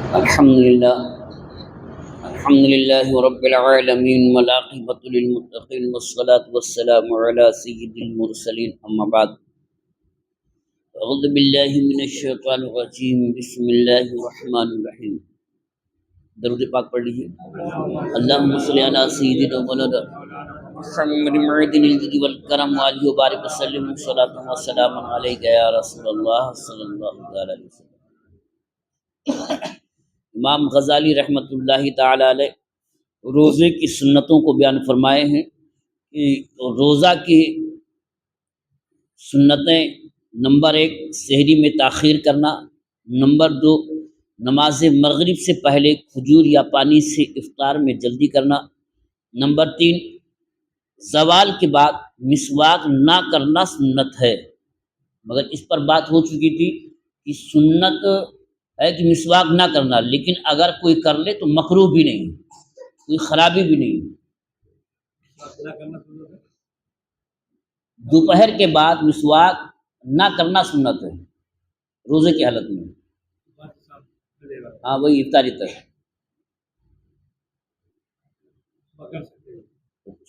الحمد لله رب العالمين والعاقبة للمتقين والصلاة والسلام على سيد المرسلين أما بعد أعوذ بالله من الشيطان الرجيم بسم الله الرحمن الرحيم درود پاک پڑھ لیجیے اللهم صل على سيدنا مولانا محمد معدن الجود والكرم وآله وبارك وسلم صلاة وسلام عليك يا رسول الله صلى الله عليه وسلم۔ امام غزالی رحمۃ اللہ تعالی علیہ روزے کی سنتوں کو بیان فرمائے ہیں کہ روزہ کی سنتیں نمبر 1 سحری میں تاخیر کرنا، نمبر 2 نماز مغرب سے پہلے کھجور یا پانی سے افطار میں جلدی کرنا، نمبر 3 زوال کے بعد مسواک نہ کرنا سنت ہے، مگر اس پر بات ہو چکی تھی کہ سنت ہے کہ مسواک نہ کرنا، لیکن اگر کوئی کر لے تو مکروہ بھی نہیں، کوئی خرابی بھی نہیں۔ دوپہر کے بعد مسواک نہ کرنا سنت ہے روزے کی حالت میں، ہاں وہی افطاری تک۔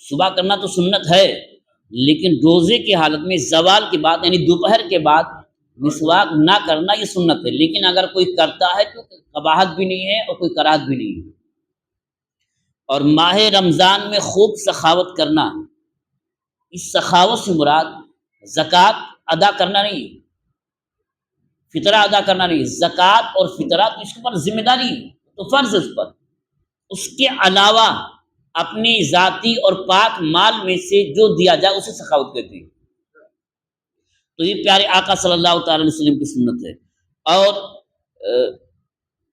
صبح کرنا تو سنت ہے، لیکن روزے کی حالت میں زوال کے بعد یعنی دوپہر کے بعد مسواک نہ کرنا یہ سنت ہے، لیکن اگر کوئی کرتا ہے تو قباحت بھی نہیں ہے اور کوئی کراہت بھی نہیں ہے۔ اور ماہ رمضان میں خوب سخاوت کرنا، اس سخاوت سے مراد زکوٰۃ ادا کرنا نہیں، فطرہ ادا کرنا نہیں، زکوٰۃ اور فطرہ تو اس کے اوپر ذمہ داری ہے، تو فرض ہے اس پر، اس کے علاوہ اپنی ذاتی اور پاک مال میں سے جو دیا جائے اسے سخاوت کہتے ہیں۔ تو یہ پیارے آقا صلی اللہ تعالی علیہ وسلم کی سنت ہے۔ اور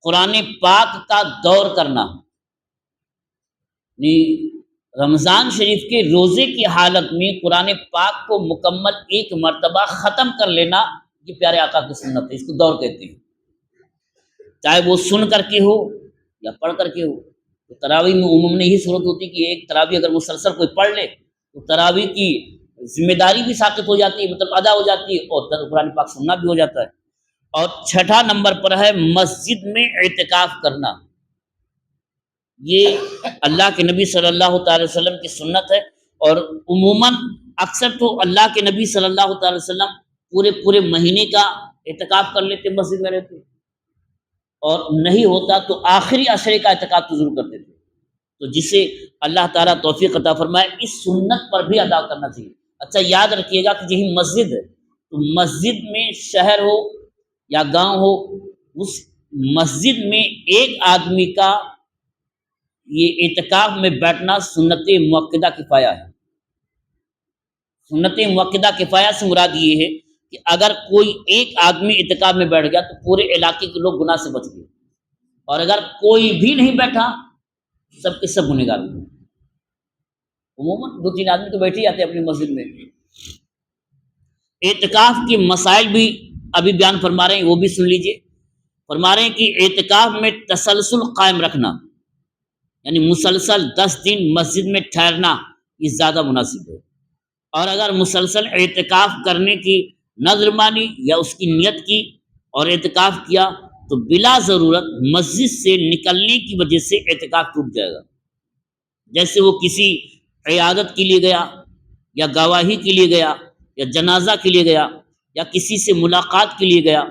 قرآن پاک کا دور کرنا، رمضان شریف کے روزے کی حالت میں قرآن پاک کو مکمل ایک مرتبہ ختم کر لینا یہ پیارے آقا کی سنت ہے، اس کو دور کہتے ہیں، چاہے وہ سن کر کے ہو یا پڑھ کر کے ہو۔ تو تراویح میں عموماً یہی صورت ہوتی کہ ایک تراویح اگر مسلسل کوئی پڑھ لے تو تراویح کی ذمہ داری بھی ساقط ہو جاتی ہے، مطلب ادا ہو جاتی ہے، اور قرآن پاک سننا بھی ہو جاتا ہے۔ اور 6 نمبر پر ہے مسجد میں اعتکاف کرنا، یہ اللہ کے نبی صلی اللہ تعالی وسلم کی سنت ہے، اور عموماً اکثر تو اللہ کے نبی صلی اللہ تعالی وسلم پورے مہینے کا اعتکاف کر لیتے، مسجد میں رہتے، اور نہیں ہوتا تو آخری عشرے کا اعتکاف تو ضرور کرتے تھے۔ تو جسے اللہ تعالیٰ توفیق عطا فرمائے اس سنت پر بھی ادا کرنا چاہیے۔ اچھا یاد رکھیے گا کہ یہی مسجد ہے، تو مسجد میں شہر ہو یا گاؤں ہو، اس مسجد میں ایک آدمی کا یہ اعتکاف میں بیٹھنا سنت مؤکدہ کفایہ ہے۔ سنت مؤکدہ کفایہ سے مراد یہ ہے کہ اگر کوئی ایک آدمی اعتکاف میں بیٹھ گیا تو پورے علاقے کے لوگ گناہ سے بچ گئے، اور اگر کوئی بھی نہیں بیٹھا سب کے سب گنہگار ہوئے۔ عموماً 2-3 آدمی تو بیٹھ ہی جاتے ہیں اپنی مسجد میں۔ اعتکاف کے مسائل بھی ابھی بیان فرما رہے ہیں، وہ بھی سن لیجئے۔ فرما رہے ہیں کہ اعتکاف میں تسلسل قائم رکھنا، یعنی مسلسل 10 دن مسجد میں ٹھہرنا یہ زیادہ مناسب ہے۔ اور اگر مسلسل اعتکاف کرنے کی نظر مانی یا اس کی نیت کی اور اعتکاف کیا تو بلا ضرورت مسجد سے نکلنے کی وجہ سے اعتکاف ٹوٹ جائے گا، جیسے وہ کسی عیادت کے لیے گیا یا گواہی کے لیے گیا یا جنازہ کے لیے گیا یا کسی سے ملاقات کے لیے گیا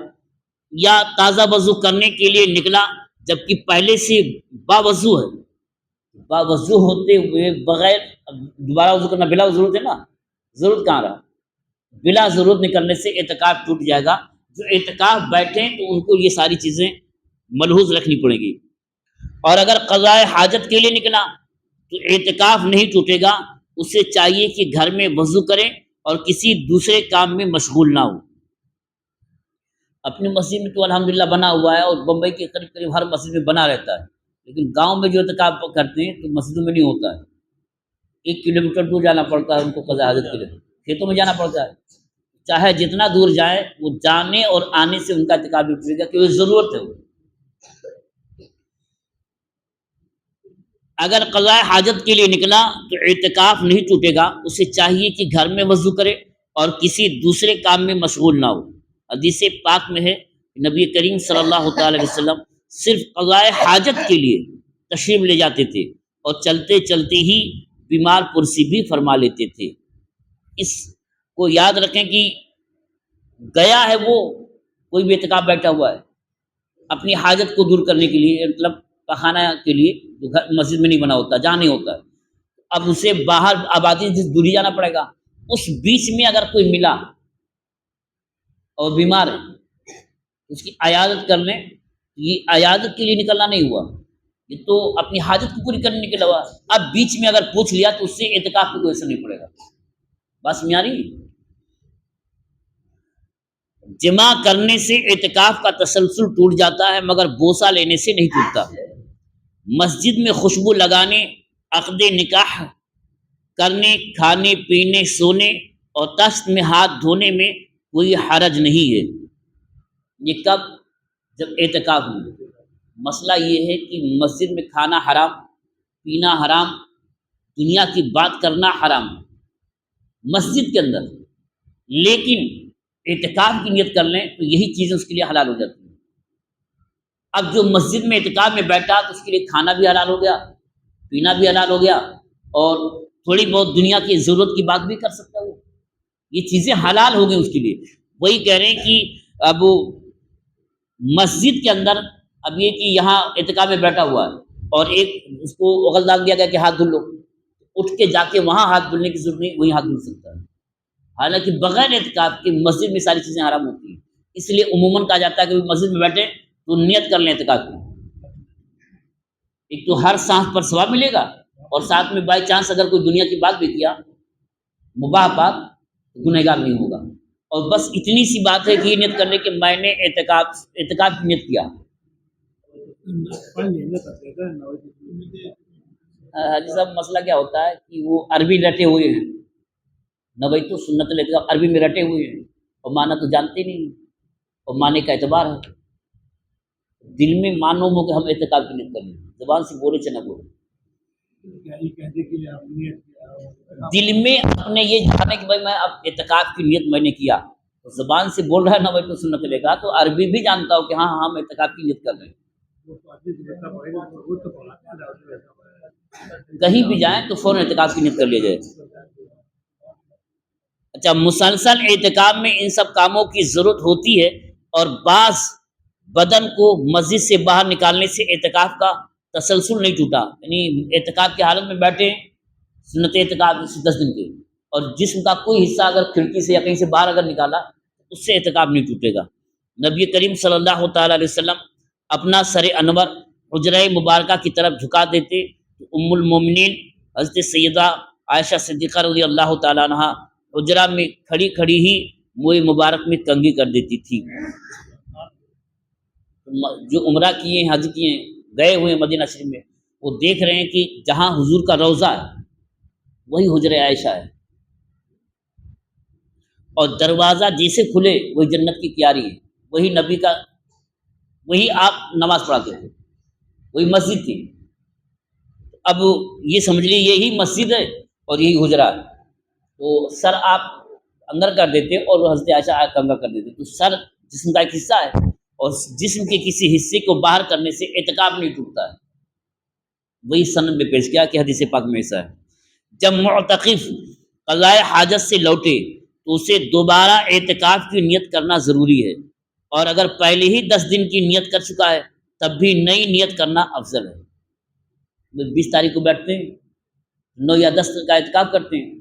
یا تازہ وضو کرنے کے لیے نکلا جبکہ پہلے سے باوضو ہے، باوضو ہوتے ہوئے بغیر دوبارہ وضو کرنا بلا ضرورت ہے نا، ضرورت کہاں رہا، بلا ضرورت نکلنے سے اعتکاف ٹوٹ جائے گا۔ جو اعتکاف بیٹھیں تو ان کو یہ ساری چیزیں ملحوظ رکھنی پڑیں گی۔ اور اگر قضاء حاجت کے لیے نکلا تو اعتکاف نہیں ٹوٹے گا، اسے چاہیے کہ گھر میں وضو کرے اور کسی دوسرے کام میں مشغول نہ ہو۔ اپنی مسجد میں تو الحمدللہ بنا ہوا ہے، اور بمبئی کے قریب ہر مسجد میں بنا رہتا ہے، لیکن گاؤں میں جو اعتکاف کرتے ہیں تو مسجدوں میں نہیں ہوتا ہے، 1 کلومیٹر دور جانا پڑتا ہے ان کو قضاء حاجت کے لیے، کھیتوں میں جانا پڑتا ہے۔ چاہے جتنا دور جائے وہ جانے اور آنے سے ان کا اعتکاف بھی ٹوٹے گا، کہ وہ ضرورت ہے۔ اگر قضاء حاجت کے لیے نکلا تو اعتکاف نہیں ٹوٹے گا، اسے چاہیے کہ گھر میں وضو کرے اور کسی دوسرے کام میں مشغول نہ ہو۔ حدیث پاک میں ہے نبی کریم صلی اللہ تعالی علیہ وسلم صرف قضاء حاجت کے لیے تشریف لے جاتے تھے اور چلتے چلتے ہی بیمار پرسی بھی فرما لیتے تھے۔ اس کو یاد رکھیں کہ گیا ہے وہ کوئی بھی اعتکاف بیٹھا ہوا ہے اپنی حاجت کو دور کرنے کے لیے، مطلب پخانہ کے لیے، جو گھر مسجد میں نہیں بنا ہوتا، جہاں نہیں ہوتا ہے، اب اسے باہر آبادی سے دوری جانا پڑے گا۔ اس بیچ میں اگر کوئی ملا اور بیمار ہے اس کی عیادت کرنے، یہ عیادت کے لیے نکلنا نہیں ہوا، یہ تو اپنی حاجت کو پوری کرنے کے علاوہ، اب بیچ میں اگر پوچھ لیا تو اس سے اعتکاف کو کوئی اثر نہیں پڑے گا۔ بس میاری جمع کرنے سے اعتکاف کا تسلسل ٹوٹ جاتا ہے مگر بوسہ لینے سے نہیں ٹوٹتا۔ مسجد میں خوشبو لگانے، عقد نکاح کرنے، کھانے پینے، سونے اور تشت میں ہاتھ دھونے میں کوئی حرج نہیں ہے۔ یہ کب؟ جب اعتکاف میں۔ مسئلہ یہ ہے کہ مسجد میں کھانا حرام، پینا حرام، دنیا کی بات کرنا حرام مسجد کے اندر، لیکن اعتکاف کی نیت کر لیں تو یہی چیزیں اس کے لیے حلال ہو جاتی ہیں۔ اب جو مسجد میں اعتکاف میں بیٹھا تو اس کے لیے کھانا بھی حلال ہو گیا، پینا بھی حلال ہو گیا، اور تھوڑی بہت دنیا کی ضرورت کی بات بھی کر سکتا ہے وہ، یہ چیزیں حلال ہو گئی اس کے لیے۔ وہی کہہ رہے ہیں کہ اب مسجد کے اندر اب یہ کہ یہاں اعتکاف میں بیٹھا ہوا ہے اور ایک اس کو غل ڈال دیا گیا کہ ہاتھ دھل لو، اٹھ کے جا کے وہاں ہاتھ دھلنے کی ضرورت نہیں، وہیں ہاتھ دھل سکتا ہے۔ حالانکہ بغیر اعتکاف کے مسجد میں ساری چیزیں حرام ہوتی ہیں، اس لیے عموماً کہا جاتا ہے کہ مسجد میں بیٹھے تو نیت کر لیں اعتکاف کی۔ ایک تو ہر سانس پر ثواب ملے گا، اور ساتھ میں بائی چانس اگر کوئی دنیا کی بات بھی کیا مباح بات، گنہگار نہیں ہوگا۔ اور بس اتنی سی بات ہے کہ یہ نیت کر لیں کہ میں نے اعتکاف کی نیت کیا۔ حاجی صاحب مسئلہ کیا ہوتا ہے کہ وہ عربی رٹے ہوئے ہیں، نویت سنت الاعتکاف عربی میں رٹے ہوئے ہیں اور معنی تو جانتے نہیں، اور معنی کا اعتبار ہے، دل میں مانو ہو کہ ہم اعتکاف کی نیت کر لیں، زبان سے بولے چاہے نہ بولے، دل میں اپنے یہ جانے کہ بھائی میں اب اعتکاف کی نیت میں نے کیا، زبان سے بول رہا ہے نویت سنت الاعتکاف، تو عربی بھی جانتا ہو کہ ہاں ہم اعتکاف کی نیت کر رہے ہیں۔ کہیں بھی جائیں تو فوراً اعتکاف کی نیت کر لیا جائے۔ اچھا، مسلسل اعتکاف میں ان سب کاموں کی ضرورت ہوتی ہے، اور بعض بدن کو مسجد سے باہر نکالنے سے اعتکاف کا تسلسل نہیں ٹوٹا، یعنی اعتکاف کی حالت میں بیٹھے سنت اعتکاف 10 دن کے، اور جسم کا کوئی حصہ اگر کھڑکی سے یا کہیں سے باہر اگر نکالا اس سے اعتکاف نہیں ٹوٹے گا۔ نبی کریم صلی اللہ تعالیٰ علیہ وسلم اپنا سر انور حجرہ مبارکہ کی طرف جھکا دیتے، ام المومنین حضرت سیدہ عائشہ صدیقہ رضی اللہ تعالیٰ عنہ حجرہ میں کھڑی کھڑی ہی منہ مبارک میں کنگھی کر دیتی تھی۔ جو عمرہ کیے ہیں، حج کیے ہیں، گئے ہوئے ہیں مدینہ شریف میں، وہ دیکھ رہے ہیں کہ جہاں حضور کا روضہ ہے وہی حجرہ عائشہ ہے، اور دروازہ جیسے کھلے وہی جنت کی کیاری ہے، وہی نبی کا، وہی آپ نماز پڑھاتے تھے، وہی مسجد تھی۔ اب یہ سمجھ لیے یہی مسجد ہے اور یہی حجرہ ہے، تو سر آپ اندر کر دیتے اور وہ حضرت عائشہ کنگا کر دیتے، تو سر جسم کا ایک حصہ ہے، اور جسم کے کسی حصے کو باہر کرنے سے اعتکاف نہیں ٹوٹتا ہے۔ وہی سند میں پیش کیا کہ حدیث پاک میں ایسا ہے۔ جب معتکف قضاء حاجت سے لوٹے تو اسے دوبارہ اعتکاف کی نیت کرنا ضروری ہے، اور اگر پہلے ہی 10 دن کی نیت کر چکا ہے تب بھی نئی نیت کرنا افضل ہے۔ 20 تاریخ کو بیٹھتے ہیں، 9 یا 10 کا اعتکاف کرتے ہیں،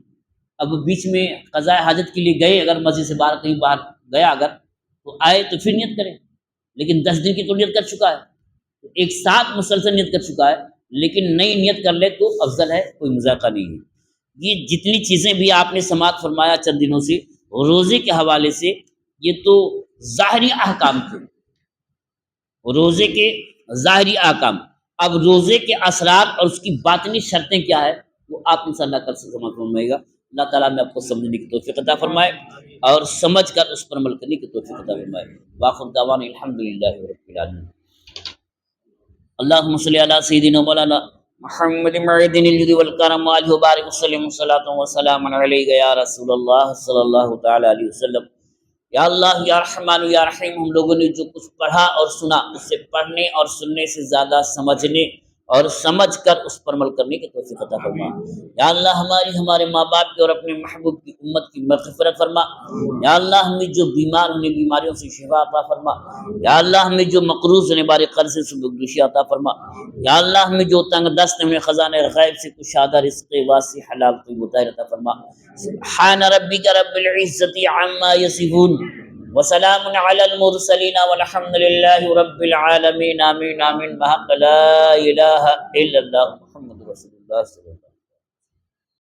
اب بیچ میں قضاء حاجت کے لیے گئے، اگر مسجد سے باہر کہیں باہر گیا اگر تو آئے تو پھر نیت کریں، لیکن 10 دن کی تو نیت کر چکا ہے، تو ایک ساتھ مسلسل نیت کر چکا ہے، لیکن نئی نیت کر لے تو افضل ہے، کوئی مذاکرہ نہیں ہے۔ یہ جتنی چیزیں بھی آپ نے سماعت فرمایا چند دنوں سے روزے کے حوالے سے، یہ تو ظاہری احکام تھے، روزے کے ظاہری احکام۔ اب روزے کے اثرات اور اس کی باطنی شرطیں کیا ہے وہ آپ انشاءاللہ کل سے سمجھ فرمائے گا۔ اللہ تعالیٰ نے آپ کو سمجھنے کی توفیق عطا فرمائے اور سمجھ کر اس پر عمل کرنے کی توفیق عطا فرمائے۔ وآخر دعوانا الحمدللہ رب العالمین۔ اللہم صلی علی سیدنا مولانا محمد معدن الجود والکرم وآلہ وبارک وسلم صلاۃ و سلام علیک یا رسول اللہ صلی اللہ تعالی علیہ وسلم۔ یا اللہ یا رحمان یا رحیم، ہم لوگوں نے جو کچھ پڑھا اور سنا اس سے پڑھنے اور سننے سے زیادہ سمجھنے اور سمجھ کر اس پر عمل کرنے کی توفیق عطا فرما۔ یا اللہ ہمارے ماں باپ کی اور اپنے محبوب کی امت کی مغفرت فرما۔ یا اللہ ہمیں جو بیمار ہونے بیماریوں سے شفا عطا فرما۔ یا اللہ ہمیں جو مقروض ہونے والے قرض سے بخشی عطا فرما۔ یا اللہ ہمیں جو تنگ دست ہمیں خزانہ غیب سے کشادہ رزق واسع حلال طیب طاہر عطا فرما۔ سبحان ربک رب العزت عما یصفون وسلام علی المرسلین والحمد للہ رب العالمین، آمین آمین، بحق لا الہ الا اللہ محمد رسول اللہ صلی اللہ علیہ وسلم۔